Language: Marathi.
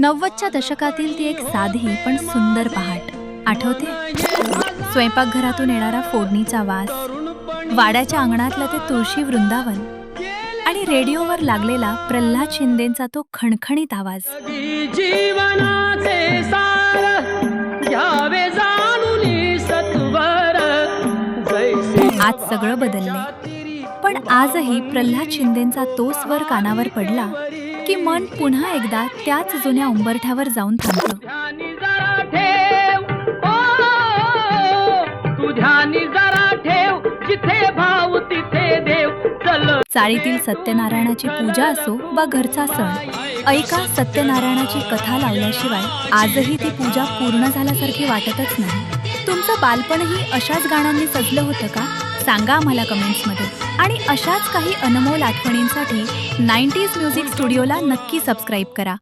90च्या दशकातील ती एक साधी पण सुंदर पहाट आठवते. स्वयंपाकघरातून येणारा फोडणीचा वास, वाड्याच्या अंगणातलं ते तुळशी वृंदावन आणि रेडिओवर लागलेला प्रल्हाद शिंदेंचा तो खणखणीत आवाज. जीवनाचे सार घ्यावे जाणून सत्वर. आज सगळं बदलले, पण आजही प्रल्हाद शिंदेंचा तो स्वर कानावर पडला की मन पुन्हा एकदा त्याच जुन्या उंबरठ्यावर जाऊन थांबतं. ध्यानी जरा ठेव, तू ध्यानी जरा ठेव, जिथे भाव तिथे देव. चल चाळीतील सत्यनारायणाची पूजा असो वा घरचा सण, ऐका सत्यनारायणाची कथा लावल्याशिवाय आजही ती पूजा पूर्ण झाल्यासारखी वाटतच नाही. तुमचं बालपणही अशाच गाण्यांनी सजलं होतं का? सांगा आम्हाला कमेंट्समध्ये. आणि अशाच काही अनमोल आठवणींसाठी 90s म्युझिक स्टुडिओला नक्की सबस्क्राईब करा.